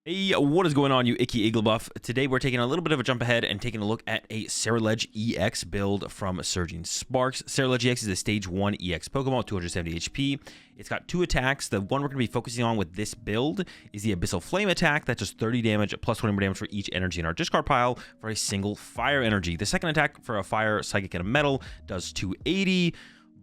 Hey, what is going on, you icky Igglebuff? Today we're taking a little bit of a jump ahead and taking a look at a Ceruledge EX build from Surging Sparks. Ceruledge EX is a stage 1 EX Pokemon with 270 HP. It's got 2 attacks. The one we're going to be focusing on with this build is the Abyssal Flame attack. That does 30 damage plus 20 more damage for each energy in our discard pile for a single fire energy. The second attack for a fire, psychic, and a metal does 280.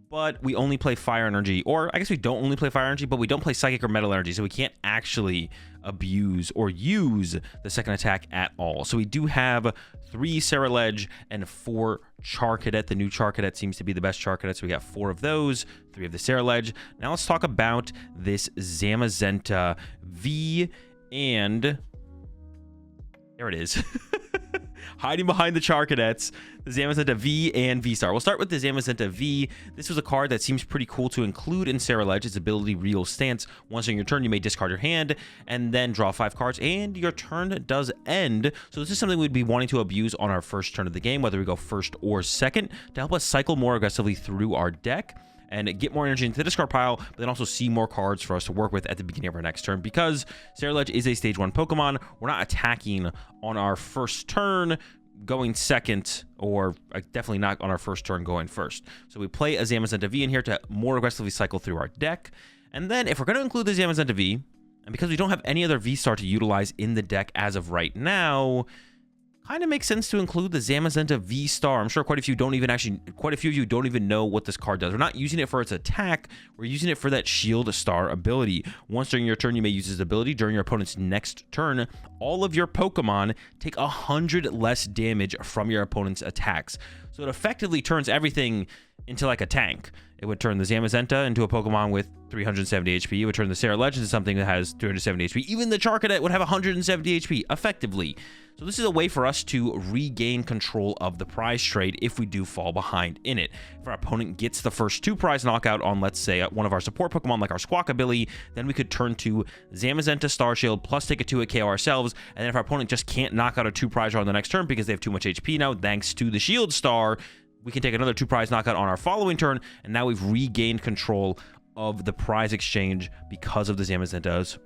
But we only play fire energy, or I guess we don't only play fire energy, but we don't play psychic or metal energy, so we can't actually abuse or use the second attack at all. So we do have 3 Ceruledge and 4 Charcadet. The new Charcadet seems to be the best Charcadet, so we got 4 of those, 3 of the Ceruledge. Now let's talk about this Zamazenta V, and there it is. Hiding behind the Charcadets, the Zamazenta V and V-Star. We'll start with the Zamazenta V. This was a card that seems pretty cool to include in Ceruledge. Its ability, Real Stance. Once on your turn, you may discard your hand and then draw 5 cards, and your turn does end. So this is something we'd be wanting to abuse on our first turn of the game, whether we go first or second, to help us cycle more aggressively through our deck and get more energy into the discard pile, but then also see more cards for us to work with at the beginning of our next turn. Because Ceruledge is a stage 1 Pokemon, we're not attacking on our first turn going second, or definitely not on our first turn going first. So we play a Zamazenta V in here to more aggressively cycle through our deck. And then if we're going to include the Zamazenta V, and because we don't have any other V-Star to utilize in the deck as of right now, kind of makes sense to include the Zamazenta V-Star. I'm sure quite a few of you don't even know what this card does. We're not using it for its attack. We're using it for that Shield Star ability. Once during your turn, you may use this ability. During your opponent's next turn, all of your Pokemon take 100 less damage from your opponent's attacks. So it effectively turns everything into like a tank. It would turn the Zamazenta into a Pokemon with 370 HP. It would turn the Ceruledge into something that has 370 HP. Even the Charcadet would have 170 HP, effectively. So this is a way for us to regain control of the prize trade if we do fall behind in it. If our opponent gets the first 2 prize knockout on, let's say, one of our support Pokemon, like our Squawkabilly, then we could turn to Zamazenta Star Shield, plus take a 2-hit KO ourselves, and then if our opponent just can't knock out a 2 prize on the next turn because they have too much HP now, thanks to the Shield Star, we can take another 2 prize knockout on our following turn, and now we've regained control of the prize exchange because of the Zamazenta's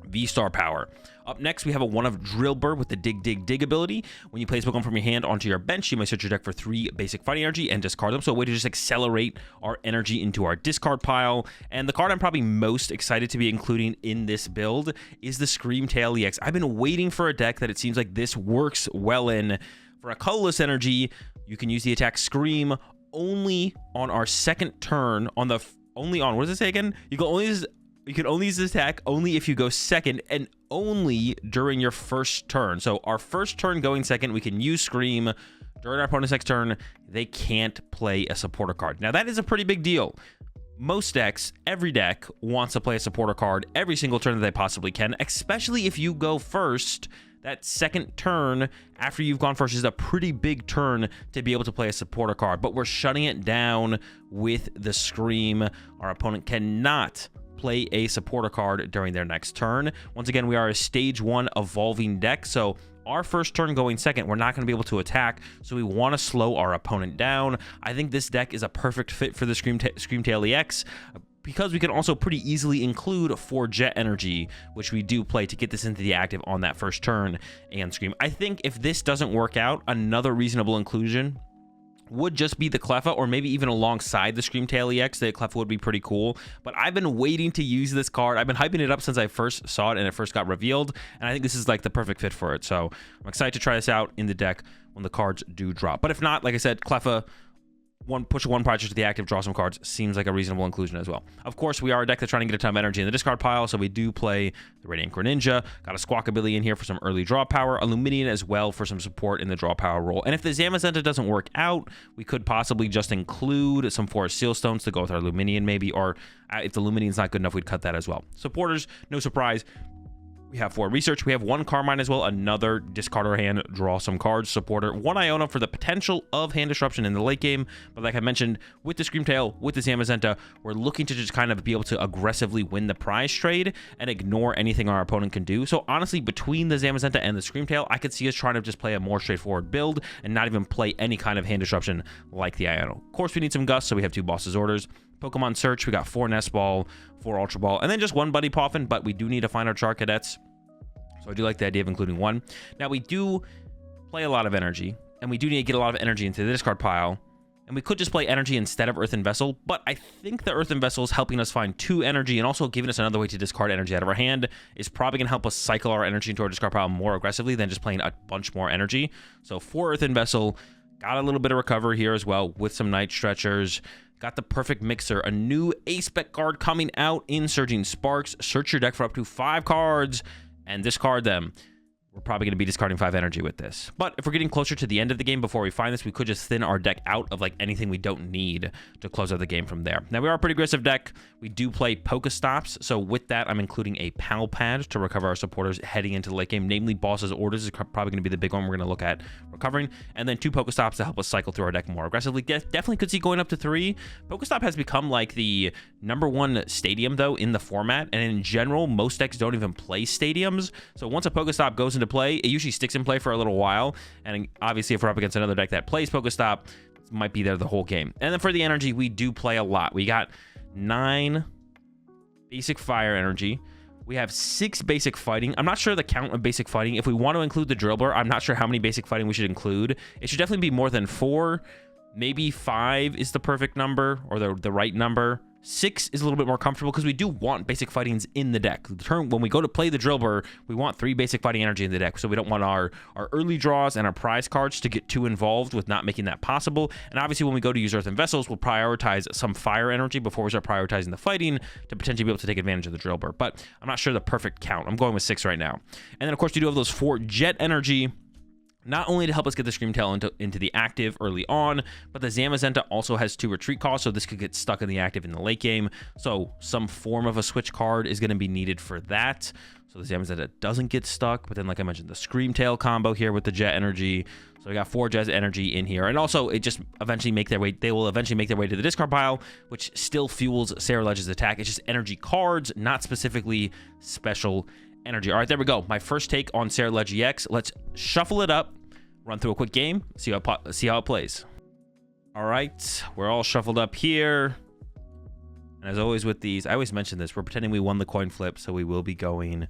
V-Star power. Up next, we have a 1-of Drillbur with the Dig Dig Dig ability. When you place Pokemon from your hand onto your bench, you may search your deck for 3 basic fighting energy and discard them. So a way to just accelerate our energy into our discard pile. And the card I'm probably most excited to be including in this build is the Screamtail EX. I've been waiting for a deck that it seems like this works well in. For a colorless energy, you can use the attack Scream only on our second turn. What does it say again? You can only use this attack only if you go second, and only during your first turn. So our first turn going second, we can use Scream. During our opponent's next turn, they can't play a supporter card. Now that is a pretty big deal. Most decks, every deck wants to play a supporter card every single turn that they possibly can, especially if you go first. That second turn after you've gone first is a pretty big turn to be able to play a supporter card, but we're shutting it down with the Scream. Our opponent cannot play a supporter card during their next turn. Once again, we are a stage 1 evolving deck, so our first turn going second, we're not going to be able to attack, so we want to slow our opponent down. I think this deck is a perfect fit for the Screamtail EX, because we can also pretty easily include 4 Jet Energy, which we do play to get this into the active on that first turn and Scream. I think if this doesn't work out, another reasonable inclusion would just be the Cleffa, or maybe even alongside the Screamtail EX. The Cleffa would be pretty cool, but I've been waiting to use this card. I've been hyping it up since I first saw it and it first got revealed, and I think this is like the perfect fit for it. So I'm excited to try this out in the deck when the cards do drop. But if not, like I said, Cleffa, push 1 prize to the active, draw some cards, seems like a reasonable inclusion as well. Of course, we are a deck that's trying to get a ton of energy in the discard pile, so we do play the Radiant Greninja, got a Squawkabilly in here for some early draw power, a Luminian as well for some support in the draw power role. And if the Zamazenta doesn't work out, we could possibly just include some Forest Seal Stones to go with our Luminian maybe, or if the Luminian's not good enough, we'd cut that as well. Supporters, no surprise. We have 4 Research. We have 1 Carmine as well, another discard our hand, draw some cards supporter. 1 Iona for the potential of hand disruption in the late game. But like I mentioned, with the Screamtail, with the Zamazenta, we're looking to just kind of be able to aggressively win the prize trade and ignore anything our opponent can do. So honestly, between the Zamazenta and the Screamtail, I could see us trying to just play a more straightforward build and not even play any kind of hand disruption like the Iona. Of course, we need some Gust, so we have 2 Boss's Orders. Pokemon Search, we got 4 Nest Ball, 4 Ultra Ball, and then just 1 Buddy Poffin, but we do need to find our Charcadets. So I do like the idea of including one. Now, we do play a lot of energy, and we do need to get a lot of energy into the discard pile. And we could just play energy instead of Earthen Vessel, but I think the Earthen Vessel is helping us find 2 energy and also giving us another way to discard energy out of our hand is probably going to help us cycle our energy into our discard pile more aggressively than just playing a bunch more energy. So 4 Earthen Vessel, got a little bit of recovery here as well with some Night Stretchers. Got the perfect mixer, a new ace-spec card coming out in Surging Sparks. Search your deck for up to 5 cards and discard them. We're probably going to be discarding 5 energy with this. But if we're getting closer to the end of the game before we find this, we could just thin our deck out of like anything we don't need to close out the game from there. Now, we are a pretty aggressive deck. We do play Pokestops. So with that, I'm including a Pal Pad to recover our supporters heading into the late game. Namely, Boss's Orders is probably going to be the big one we're going to look at recovering. And then 2 Pokestops to help us cycle through our deck more aggressively. Definitely could see going up to 3. Pokestop has become like the #1 stadium, though, in the format. And in general, most decks don't even play stadiums. So once a Pokestop goes into play, it usually sticks in play for a little while, and obviously if we're up against another deck that plays Pokestop, it might be there the whole game. And then for the energy, we do play a lot. We got 9 basic fire energy. We have 6 basic fighting. I'm not sure the count of basic fighting. If we want to include the Dribbler, I'm not sure how many basic fighting we should include. It should definitely be more than 4. Maybe 5 is the perfect number, or the right number. 6 is a little bit more comfortable because we do want basic fightings in the deck. When we go to play the Dribbler, we want 3 basic fighting energy in the deck. So we don't want our early draws and our prize cards to get too involved with not making that possible. And obviously when we go to use Earthen Vessels, we'll prioritize some fire energy before we start prioritizing the fighting to potentially be able to take advantage of the Dribbler. But I'm not sure the perfect count. I'm going with 6 right now. And then of course you do have those 4 jet energy, not only to help us get the Screamtail into the active early on, but the Zamazenta also has 2 retreat costs, so this could get stuck in the active in the late game. So some form of a switch card is going to be needed for that. So the Zamazenta doesn't get stuck, but then like I mentioned, the Screamtail combo here with the Jet Energy. So we got 4 Jet Energy in here. And also it just eventually they will eventually make their way to the discard pile, which still fuels Ceruledge's attack. It's just energy cards, not specifically special energy. All right, there we go. My first take on Ceruledge EX. Let's shuffle it up, run through a quick game, see how it plays. All right, we're all shuffled up here. And as always with these, I always mention this, we're pretending we won the coin flip, so we will be going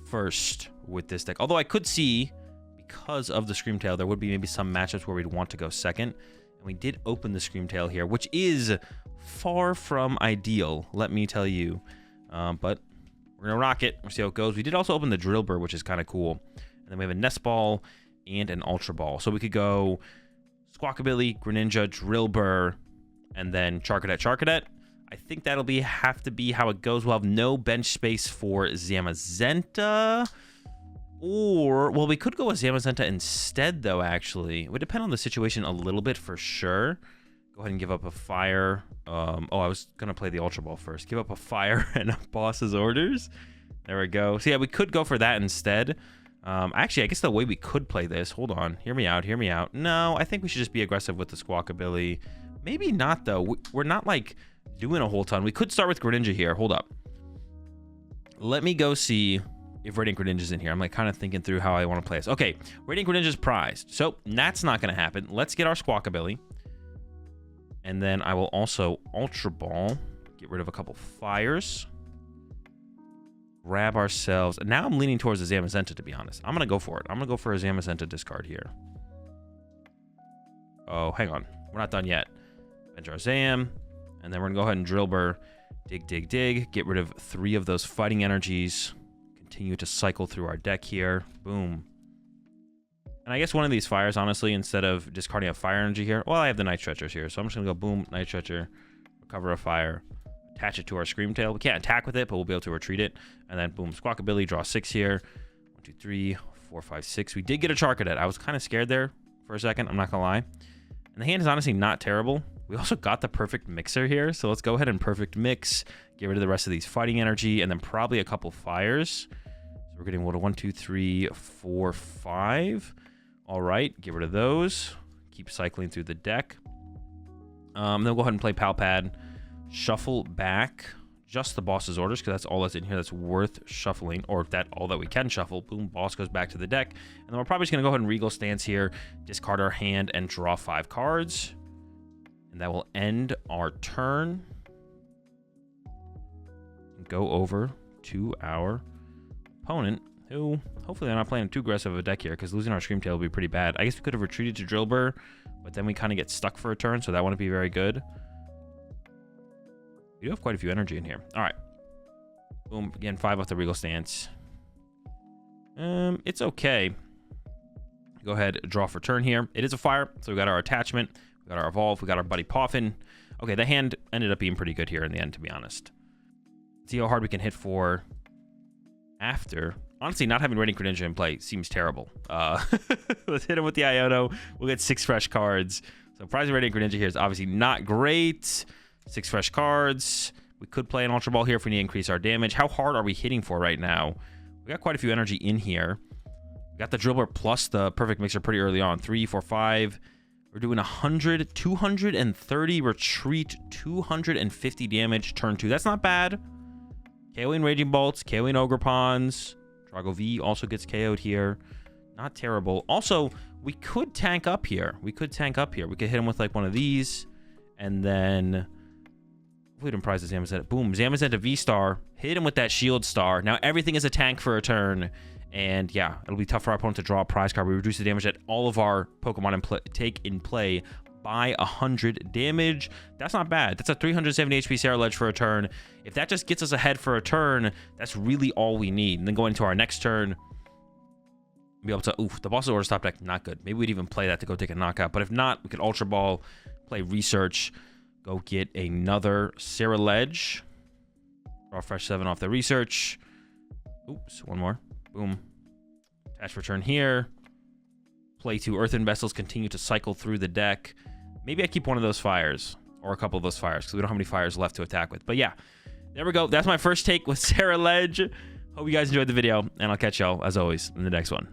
first with this deck. Although I could see, because of the Screamtail, there would be maybe some matchups where we'd want to go second. And we did open the Screamtail here, which is far from ideal, let me tell you. But we're gonna rock it. We'll see how it goes. We did also open the Drillbur, which is kind of cool. And then we have a Nest Ball and an Ultra Ball. So we could go Squawkabilly, Greninja, Drillbur, and then Charcadet. I think that'll have to be how it goes. We'll have no bench space for Zamazenta. Or, well, we could go with Zamazenta instead, though, actually. It would depend on the situation a little bit for sure. Go ahead and give up a fire. Oh, I was going to play the Ultra Ball first. Give up a fire and a Boss's Orders. There we go. So, yeah, we could go for that instead. Actually, I guess the way we could play this... Hold on. Hear me out. Hear me out. No, I think we should just be aggressive with the Squawkabilly. Maybe not, though. We're not, like, doing a whole ton. We could start with Greninja here. Hold up. Let me go see if Radiant Greninja's in here. I'm, like, kind of thinking through how I want to play this. Okay, Radiant Greninja's prized. So, that's not going to happen. Let's get our Squawkabilly. And then I will also Ultra Ball, get rid of a couple fires, grab ourselves. Now I'm leaning towards the Zamazenta, to be honest. I'm going to go for it. I'm going to go for a Zamazenta discard here. Oh, hang on. We're not done yet. Bench our Zam, and then we're going to go ahead and Drillbur. Dig. Get rid of 3 of those fighting energies. Continue to cycle through our deck here. Boom. And I guess one of these fires, honestly, instead of discarding a fire energy here, well, I have the Night Stretchers here, so I'm just going to go boom, Night Stretcher, recover a fire, attach it to our Screamtail. We can't attack with it, but we'll be able to retreat it. And then boom, Squawkabilly, draw 6 here. 1, 2, 3, 4, 5, 6. We did get a Charcadet. I was kind of scared there for a second, I'm not going to lie. And the hand is honestly not terrible. We also got the perfect mixer here, so let's go ahead and perfect mix, get rid of the rest of these fighting energy, and then probably a couple fires. So we're getting 1, 2, 3, 4, 5. All right, get rid of those. Keep cycling through the deck. Then we'll go ahead and play Pal Pad. Shuffle back just the Boss's Orders, because that's all that's in here that's worth shuffling, or all that we can shuffle. Boom, Boss goes back to the deck. And then we're probably just going to go ahead and Regal Stance here, discard our hand, and draw 5 cards. And that will end our turn. Go over to our opponent, who hopefully they're not playing too aggressive of a deck here, because losing our Scream Tail would be pretty bad. I guess we could have retreated to Drillbur, but then we kind of get stuck for a turn, so that wouldn't be very good. We do have quite a few energy in here. All right. Boom. Again, 5 off the Regal Stance. It's okay. Go ahead, draw for turn here. It is a fire, so we got our attachment, we got our evolve, we got our buddy Poffin. Okay, the hand ended up being pretty good here in the end, to be honest. Let's see how hard we can hit for after. Honestly, not having Radiant Greninja in play seems terrible. Let's hit him with the Iono. We'll get 6 fresh cards. So prizing Radiant Greninja here is obviously not great. 6 fresh cards. We could play an Ultra Ball here if we need to increase our damage. How hard are we hitting for right now? We got quite a few energy in here. We got the Dribbler plus the Perfect Mixer pretty early on. 3, 4, 5. We're doing 100, 230 retreat, 250 damage turn 2. That's not bad. KOing Raging Bolts, KOing Ogrepons. Drago V also gets KO'd here. Not terrible. Also, we could tank up here. We could hit him with like one of these. And then we didn't prize the Zamazenta. Boom, Zamazenta VStar. Hit him with that Shield Star. Now everything is a tank for a turn. And yeah, it'll be tough for our opponent to draw a prize card. We reduce the damage that all of our Pokemon take in play by 100 damage. That's not bad. That's a 370 HP Ceruledge for a turn. If that just gets us ahead for a turn, that's really all we need. And then going into our next turn, be able to, oof, the Boss's Order Stop deck, not good. Maybe we'd even play that to go take a knockout. But if not, we could Ultra Ball, play Research, go get another Ceruledge. Draw fresh 7 off the Research. Oops, one more. Boom. Attach return here. Play 2 Earthen Vessels, continue to cycle through the deck. Maybe I keep one of those fires, or a couple of those fires, because we don't have any fires left to attack with. But yeah, there we go. That's my first take with Ceruledge. Hope you guys enjoyed the video, and I'll catch y'all, as always, in the next one.